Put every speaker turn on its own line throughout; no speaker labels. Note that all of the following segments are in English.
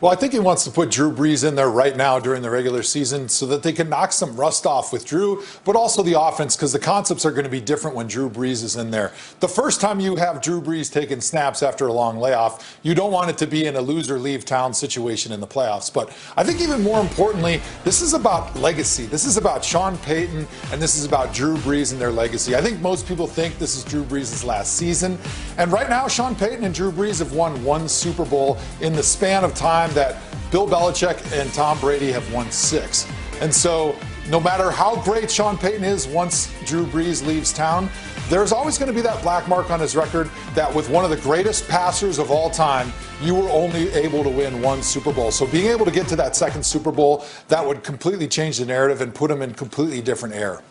Well, I think he wants to put Drew Brees in there right now during the regular season so that they can knock some rust off with Drew, but also the offense, because the concepts are going to be different when Drew Brees is in there. The first time you have Drew Brees taking snaps after a long layoff, you don't want it to be in a loser-leave-town situation in the playoffs. But I think even more importantly, this is about legacy. This is about Sean Payton, and this is about Drew Brees and their legacy. I think most people think this is Drew Brees' last season. And right now, Sean Payton and Drew Brees have won one Super Bowl in the span of time that Bill Belichick and Tom Brady have won 6. And so no matter how great Sean Payton is once Drew Brees leaves town, there's always going to be that black mark on his record that with one of the greatest passers of all time, you were only able to win one Super Bowl. So being able to get to that second Super Bowl, that would completely change the narrative and put him in completely different air.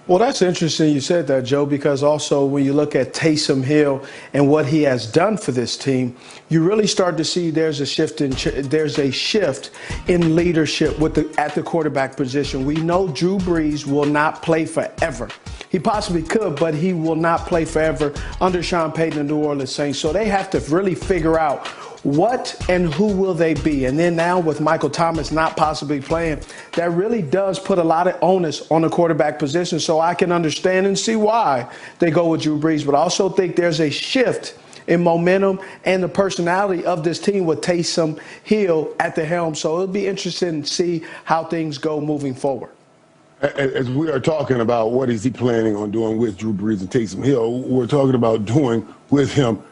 Well, that's interesting you said that, Joe, because also when you look at Taysom Hill and what he has done for this team, you really start to see there's a shift in leadership at the quarterback position. We know Drew Brees will not play forever. He possibly could, but he will not play forever under Sean Payton and the New Orleans Saints. So they have to really figure out what and who will they be? And then now with Michael Thomas not possibly playing, that really does put a lot of onus on the quarterback position. So I can understand and see why they go with Drew Brees. But I also think there's a shift in momentum and the personality of this team with Taysom Hill at the helm. So it'll be interesting to see how things go moving forward.
As we are talking about what is he planning on doing with Drew Brees and Taysom Hill, we're talking about doing with him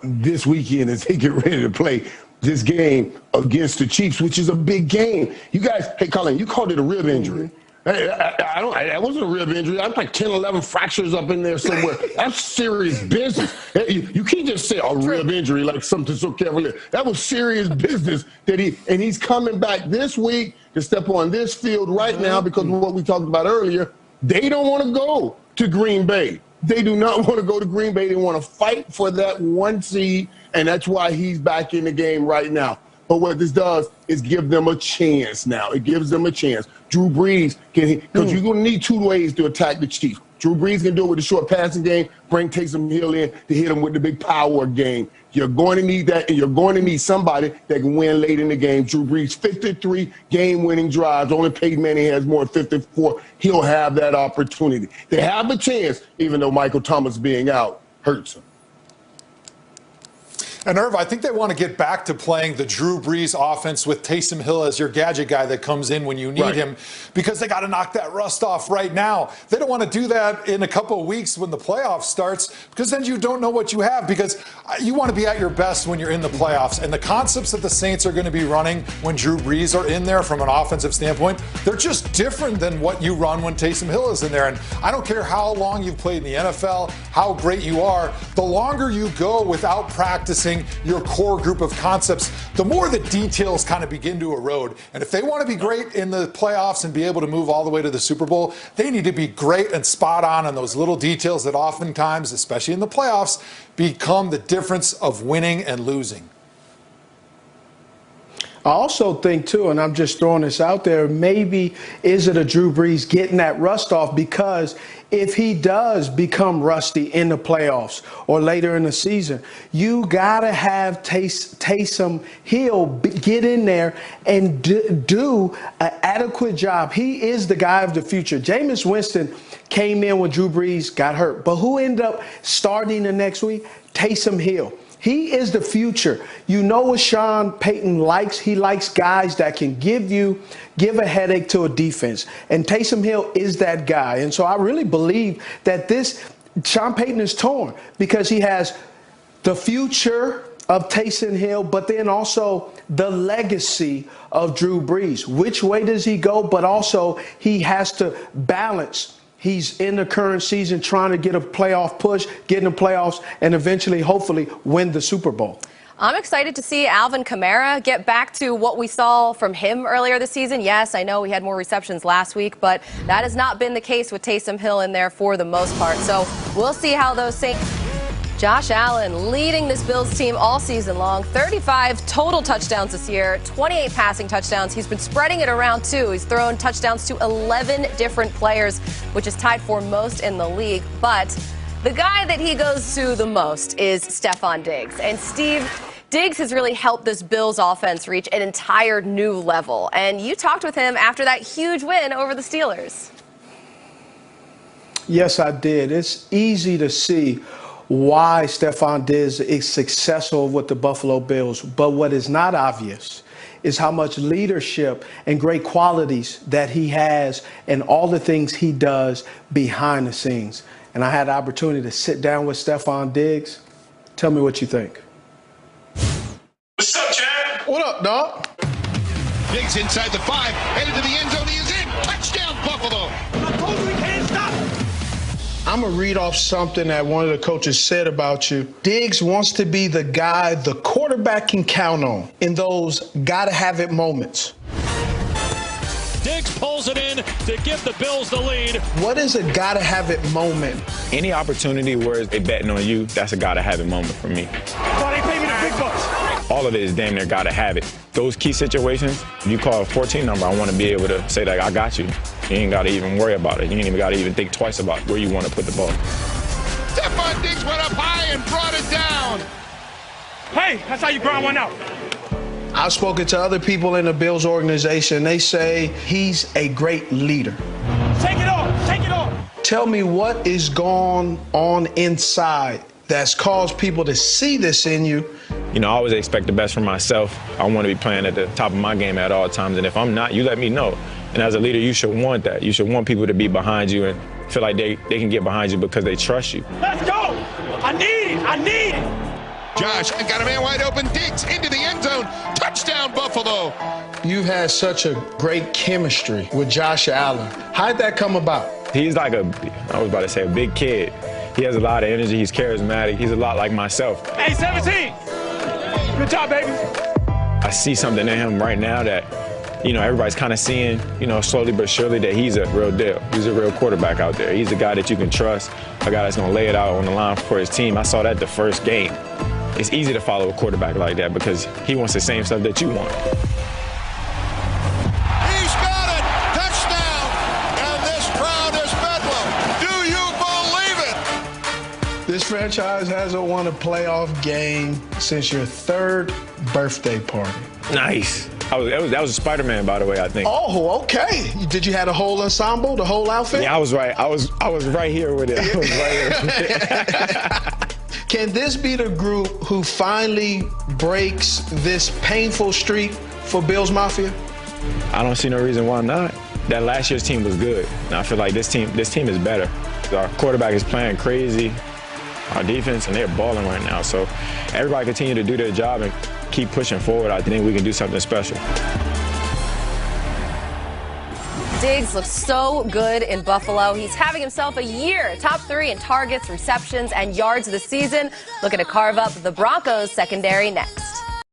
this weekend as they get ready to play this game against the Chiefs, which is a big game. You guys, hey, Colin, you called it a rib injury. That wasn't a rib injury. I'm like 10, 11 fractures up in there somewhere. That's serious business. You can't just say a rib injury like something so cavalier. That was serious business and he's coming back this week to step on this field right now because of what we talked about earlier. They don't want to go to Green Bay. They do not want to go to Green Bay. They want to fight for that 1 seed, and that's why he's back in the game right now. But what this does is give them a chance now. It gives them a chance. Drew Brees can, because you're going to need 2 ways to attack the Chiefs. Drew Brees can do it with the short passing game, bring Taysom Hill in to hit him with the big power game. You're going to need that, and you're going to need somebody that can win late in the game. Drew Brees, 53 game-winning drives. Only Peyton Manning has more than 54. He'll have that opportunity. They have a chance, even though Michael Thomas being out hurts him.
And Irv, I think they want to get back to playing the Drew Brees offense with Taysom Hill as your gadget guy that comes in when you need him, because they got to knock that rust off right now. They don't want to do that in a couple of weeks when the playoffs starts, because then you don't know what you have, because you want to be at your best when you're in the playoffs. And the concepts that the Saints are going to be running when Drew Brees are in there from an offensive standpoint, they're just different than what you run when Taysom Hill is in there. And I don't care how long you've played in the NFL, how great you are, the longer you go without practicing your core group of concepts, the more the details kind of begin to erode. And if they want to be great in the playoffs and be able to move all the way to the Super Bowl, they need to be great and spot on those little details that oftentimes, especially in the playoffs, become the difference of winning and losing.
I also think, too, and I'm just throwing this out there, maybe is it a Drew Brees getting that rust off? Because if he does become rusty in the playoffs or later in the season, you got to have Taysom Hill get in there and do an adequate job. He is the guy of the future. Jameis Winston came in when Drew Brees got hurt. But who ended up starting the next week? Taysom Hill. He is the future. You know what Sean Payton likes? He likes guys that can give a headache to a defense. And Taysom Hill is that guy. And so I really believe that Sean Payton is torn because he has the future of Taysom Hill, but then also the legacy of Drew Brees. Which way does he go? But also he has to balance. He's in the current season trying to get a playoff push, get in the playoffs, and eventually, hopefully, win the Super Bowl.
I'm excited to see Alvin Kamara get back to what we saw from him earlier this season. Yes, I know we had more receptions last week, but that has not been the case with Taysom Hill in there for the most part. So we'll see how those Saints. Josh Allen leading this Bills team all season long. 35 total touchdowns this year, 28 passing touchdowns. He's been spreading it around, too. He's thrown touchdowns to 11 different players, which is tied for most in the league. But the guy that he goes to the most is Stephon Diggs. And Steve, Diggs has really helped this Bills offense reach an entire new level. And you talked with him after that huge win over the Steelers.
Yes, I did. It's easy to see why Stephon Diggs is successful with the Buffalo Bills. But what is not obvious is how much leadership and great qualities that he has and all the things he does behind the scenes. And I had the opportunity to sit down with Stephon Diggs. Tell me what you think.
What's up, Chad?
What up, dog?
Diggs inside the 5, headed to the end zone. He is in. Touchdown, Buffalo. I told you he can't stop.
I'm going to read off something that one of the coaches said about you. Diggs wants to be the guy the quarterback can count on in those gotta-have-it moments.
Diggs pulls it in to give the Bills the lead.
What is a gotta-have-it moment?
Any opportunity where they betting on you, that's a gotta-have-it moment for me.
Oh, they pay me the big bucks.
All of it is damn near gotta have it. Those key situations, if you call a 14 number, I want to be able to say that I got you. You ain't got to even worry about it. You ain't even got to even think twice about where you want to put the ball.
Stephon Diggs went up high and brought it down.
Hey, that's how you grind one out.
I've spoken to other people in the Bills organization. They say he's a great leader.
Take it off. Take it off.
Tell me what is going on inside that's caused people to see this in you.
You know, I always expect the best from myself. I want to be playing at the top of my game at all times. And if I'm not, you let me know. And as a leader, you should want that. You should want people to be behind you and feel like they can get behind you because they trust you.
Let's go. I need it. I need it.
Josh got a man wide open. Diggs into the end zone. Touchdown, Buffalo.
You had such a great chemistry with Josh Allen. How'd that come about?
He's like I was about to say, a big kid. He has a lot of energy. He's charismatic. He's a lot like myself.
Hey, 17. Good job, baby.
I see something in him right now that, you know, everybody's kind of seeing, you know, slowly but surely that he's a real deal. He's a real quarterback out there. He's a guy that you can trust, a guy that's going to lay it out on the line for his team. I saw that the first game. It's easy to follow a quarterback like that because he wants the same stuff that you want.
He's got it. Touchdown. And this crowd is bedlam. Do you believe it?
This franchise hasn't won a playoff game since your 3rd birthday party.
Nice. That was a Spider-Man, by the way, I think.
Oh, okay. Did you have a whole ensemble, the whole outfit?
Yeah, I was right. I was right here with it. I was right here.
Can this be the group who finally breaks this painful streak for Bills Mafia?
I don't see no reason why not. That last year's team was good. And I feel like this team is better. Our quarterback is playing crazy. Our defense, and they're balling right now. So everybody continue to do their job and keep pushing forward. I think we can do something special.
Diggs looks so good in Buffalo. He's having himself a year. Top 3 in targets, receptions, and yards this season. Looking to carve up the Broncos secondary next.